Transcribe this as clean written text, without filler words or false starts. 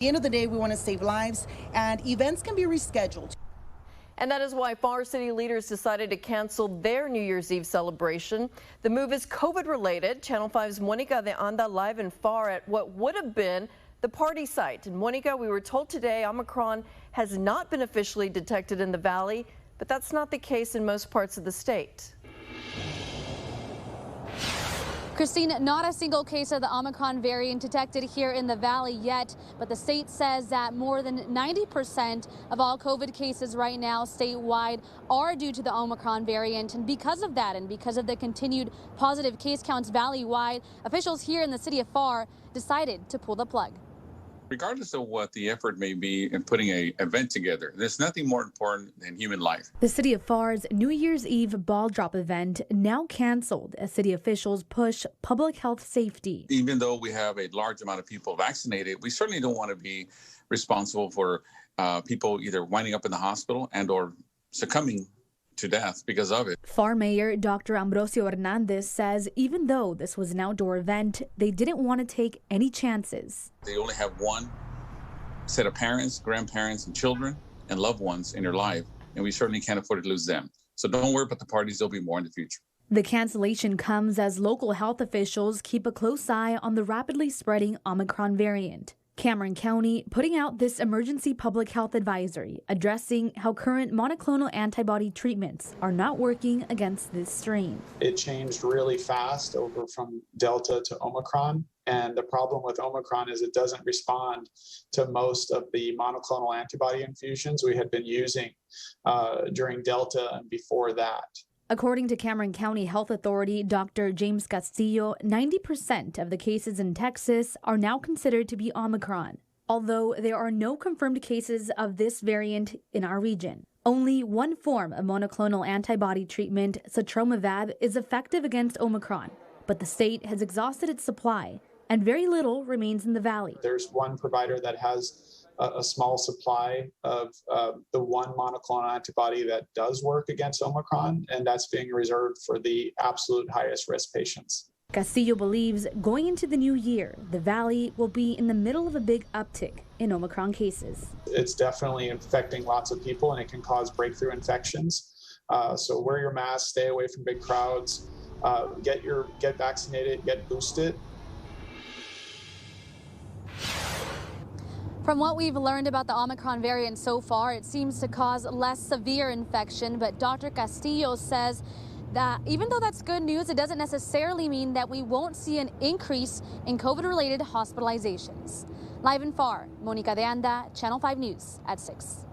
the end of the day, we want to save lives, and events can be rescheduled. And that is why Pharr city leaders decided to cancel their New Year's Eve celebration. The move is COVID-related. Channel 5's Monica de Anda live in Pharr at what would have been the party site. And Monica, we were told today Omicron has not been officially detected in the valley, but that's not the case in most parts of the state. Christine, not a single case of the Omicron variant detected here in the valley yet, but the state says that more than 90% of all COVID cases right now statewide are due to the Omicron variant. And because of that, and because of the continued positive case counts valley-wide, officials here in the city of Pharr decided to pull the plug. Regardless of what the effort may be in putting an event together, there's nothing more important than human life. The city of Pharr's New Year's Eve ball drop event now canceled as city officials push public health safety. Even though we have a large amount of people vaccinated, we certainly don't want to be responsible for people either winding up in the hospital and or succumbing to death because of it. Pharr Mayor Dr. Ambrosio Hernandez says even though this was an outdoor event, they didn't want to take any chances. They only have one set of parents, grandparents, and children and loved ones in your life, and we certainly can't afford to lose them. So don't worry about the parties, there'll be more in the future. The cancellation comes as local health officials keep a close eye on the rapidly spreading Omicron variant. Cameron County putting out this emergency public health advisory addressing how current monoclonal antibody treatments are not working against this strain. It changed really fast over from Delta to Omicron. And the problem with Omicron is it doesn't respond to most of the monoclonal antibody infusions we had been using during Delta and before that. According to Cameron County Health Authority Dr. James Castillo, 90% of the cases in Texas are now considered to be Omicron, although there are no confirmed cases of this variant in our region. Only one form of monoclonal antibody treatment, Sotrovimab, is effective against Omicron, but the state has exhausted its supply, and very little remains in the valley. There's one provider that has a small supply of the one monoclonal antibody that does work against Omicron, and that's being reserved for the absolute highest risk patients. Castillo believes going into the new year, the valley will be in the middle of a big uptick in Omicron cases. It's definitely infecting lots of people, and it can cause breakthrough infections. So wear your mask, stay away from big crowds, get vaccinated, get boosted. From what we've learned about the Omicron variant so far, it seems to cause less severe infection. But Dr. Castillo says that even though that's good news, it doesn't necessarily mean that we won't see an increase in COVID-related hospitalizations. Live in Pharr, Monica de Anda, Channel 5 News at 6.